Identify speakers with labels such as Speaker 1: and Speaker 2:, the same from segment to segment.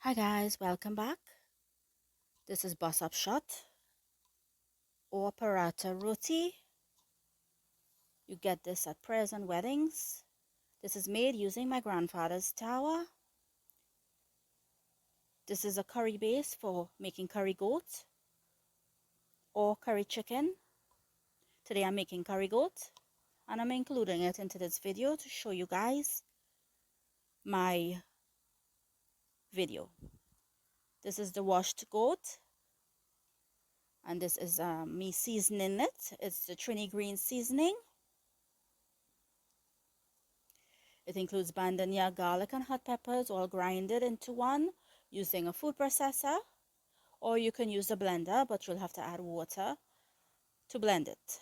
Speaker 1: Hi guys, welcome back. This is Boss Up Shot or Paratha Roti. You get this at prayers and weddings. This is made using my grandfather's tower. This is a curry base for making curry goat or curry chicken. Today I'm making curry goat and I'm including it into this video to show you guys my video. This is the washed goat and this is me seasoning it. It's the Trini Green seasoning. It includes bandania, garlic, and hot peppers all grinded into one using a food processor, or you can use a blender, but you'll have to add water to blend it.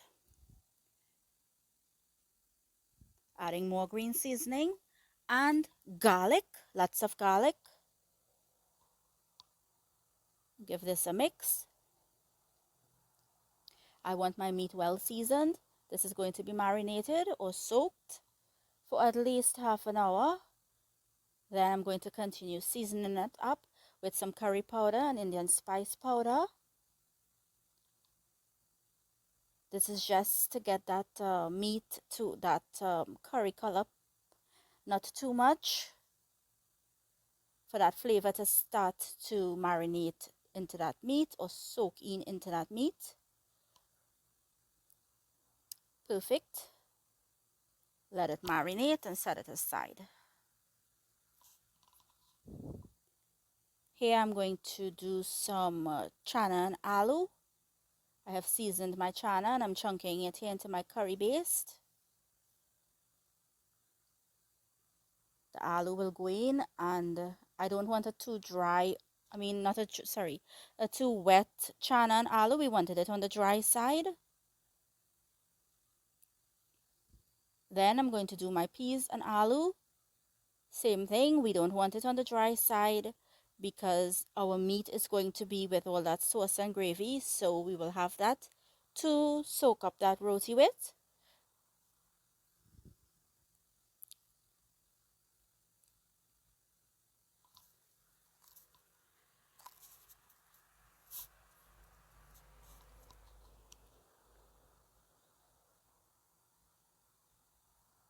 Speaker 1: Adding more green seasoning and garlic, lots of garlic. Give this a mix. I want my meat well seasoned. This is going to be marinated or soaked for at least half an hour. Then I'm going to continue seasoning it up with some curry powder and Indian spice powder. This is just to get that meat to that curry color, not too much, for that flavor to start to marinate into that meat or soak in into that meat. Perfect. Let it marinate and set it aside. Here I'm going to do some chana and aloo. I have seasoned my chana and I'm chunking it here into my curry paste. The aloo will go in, and I don't want it too dry. I mean, not a sorry, a too wet chana and aloo. We wanted it on the dry side. Then I'm going to do my peas and aloo. Same thing. We don't want it on the dry side because our meat is going to be with all that sauce and gravy. So we will have that to soak up that roti with.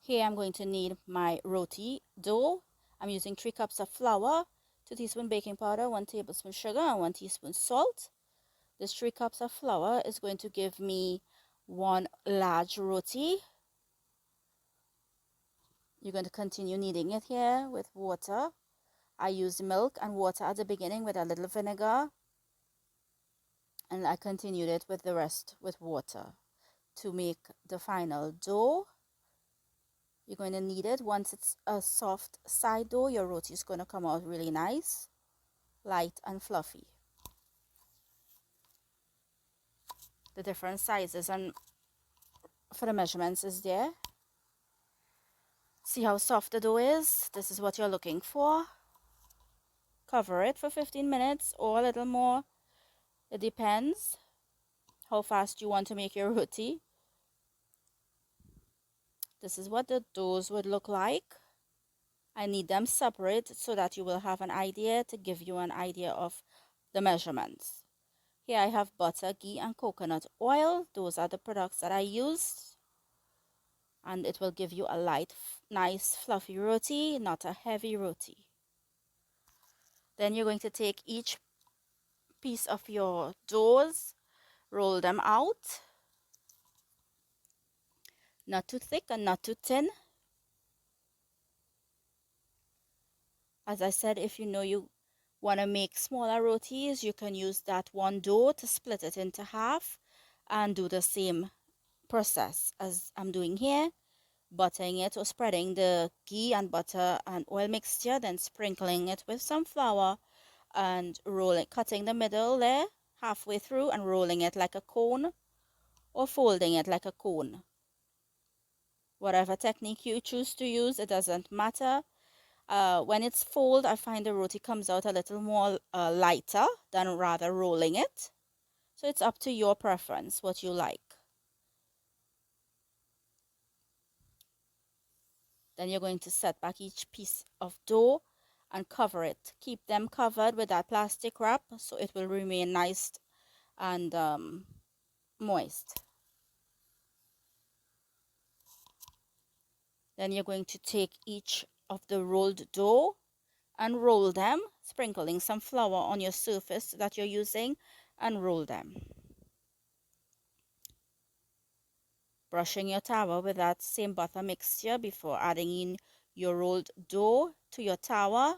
Speaker 1: Here I'm going to need my roti dough. I'm using 3 cups of flour, 2 teaspoons baking powder, 1 tablespoon sugar, and 1 teaspoon salt. This 3 cups of flour is going to give me 1 large roti. You're going to continue kneading it here with water. I used milk and water at the beginning with a little vinegar, and I continued it with the rest with water to make the final dough. You're going to knead it. Once it's a soft side dough, your roti is going to come out really nice, light and fluffy. The different sizes and for the measurements is there. See how soft the dough is? This is what you're looking for. Cover it for 15 minutes or a little more. It depends how fast you want to make your roti. This is what the doughs would look like. I need them separate so that you will have an idea, to give you an idea of the measurements. Here I have butter, ghee, and coconut oil. Those are the products that I used. And it will give you a light, nice, fluffy roti, not a heavy roti. Then you're going to take each piece of your doughs, roll them out. Not too thick and not too thin. As I said, if you know you want to make smaller rotis, you can use that one dough to split it into half and do the same process as I'm doing here. Buttering it or spreading the ghee and butter and oil mixture, then sprinkling it with some flour and rolling, cutting the middle there halfway through and rolling it like a cone or folding it like a cone. Whatever technique you choose to use, it doesn't matter. When it's folded, I find the roti comes out a little more lighter than rather rolling it. So it's up to your preference, what you like. Then you're going to set back each piece of dough and cover it. Keep them covered with that plastic wrap so it will remain nice and moist. Then you're going to take each of the rolled dough and roll them, sprinkling some flour on your surface that you're using, and roll them. Brushing your tower with that same butter mixture before adding in your rolled dough to your tower.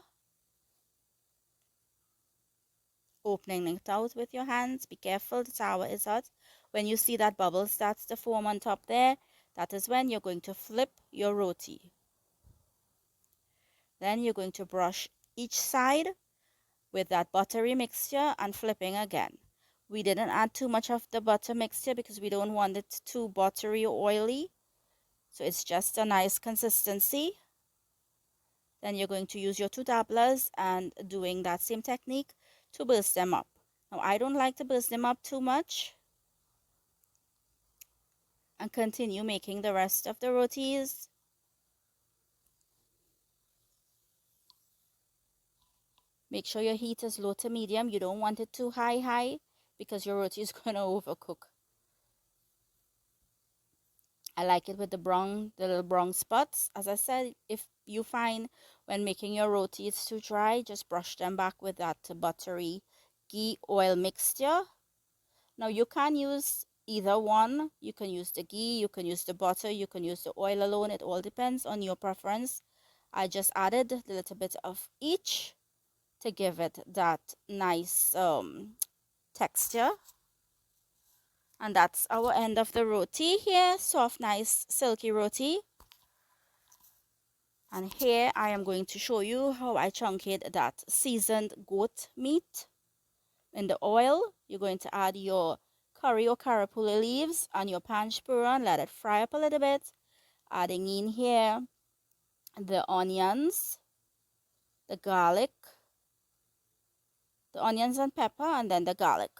Speaker 1: Opening it out with your hands. Be careful, the tower is hot. When you see that bubble starts to form on top there, that is when you're going to flip your roti. Then you're going to brush each side with that buttery mixture and flipping again. We didn't add too much of the butter mixture because we don't want it too buttery or oily. So it's just a nice consistency. Then you're going to use your two dabblers and doing that same technique to burst them up. Now I don't like to burst them up too much. And continue making the rest of the rotis. Make sure your heat is low to medium. You don't want it too high because your roti is going to overcook. I like it with the little brown spots. As I said, if you find when making your roti it's too dry, just brush them back with that buttery ghee oil mixture. Now you can use either one. You can use the ghee, you can use the butter, you can use the oil alone. It all depends on your preference. I just added a little bit of each to give it that nice texture. And that's our end of the roti here. Soft, nice, silky roti. And here I am going to show you how I chunked that seasoned goat meat. In the oil, you're going to add your curry or carapuli leaves and your panchpura and let it fry up a little bit. Adding in here the onions, the garlic, the onions and pepper, and then the garlic.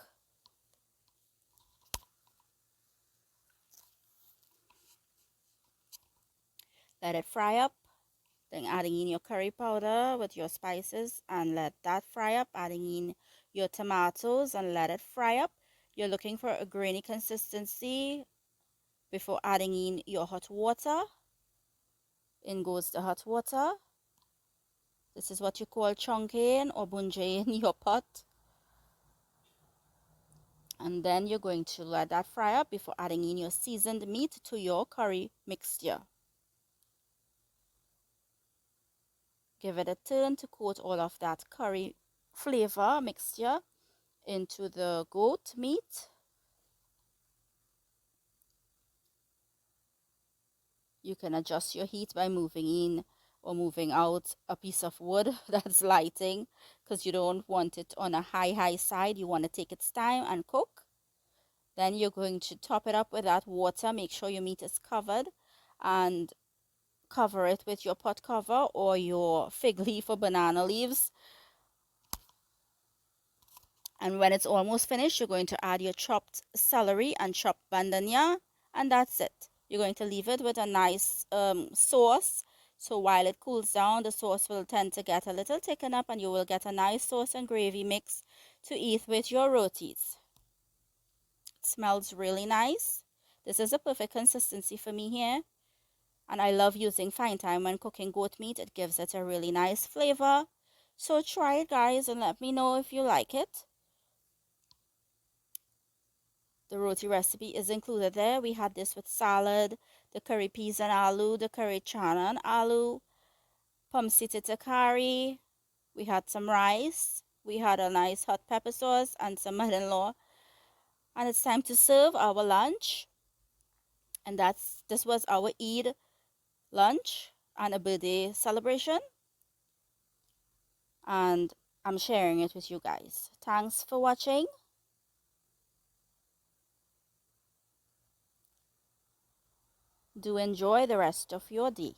Speaker 1: Let it fry up. Then adding in your curry powder with your spices and let that fry up. Adding in your tomatoes and let it fry up. You're looking for a grainy consistency before adding in your hot water. In goes the hot water. This is what you call chunking or bunjay in your pot. And then you're going to let that fry up before adding in your seasoned meat to your curry mixture. Give it a turn to coat all of that curry flavor mixture into the goat meat. You can adjust your heat by moving in or moving out a piece of wood that's lighting because you don't want it on a high side. You want to take its time and cook. Then you're going to top it up with that water. Make sure your meat is covered and cover it with your pot cover or your fig leaf or banana leaves. And when it's almost finished, you're going to add your chopped celery and chopped bandania, and that's it. You're going to leave it with a nice sauce. So while it cools down, the sauce will tend to get a little thickened up and you will get a nice sauce and gravy mix to eat with your rotis. It smells really nice. This is a perfect consistency for me here. And I love using fine thyme when cooking goat meat. It gives it a really nice flavor. So try it, guys, and let me know if you like it. The roti recipe is included there. We had this with salad, the curry peas and aloo, the curry chana and aloo, pumsiti curry. We had some rice. We had a nice hot pepper sauce and some mother-in-law. And it's time to serve our lunch. And this was our Eid lunch and a birthday celebration. And I'm sharing it with you guys. Thanks for watching. Do enjoy the rest of your day.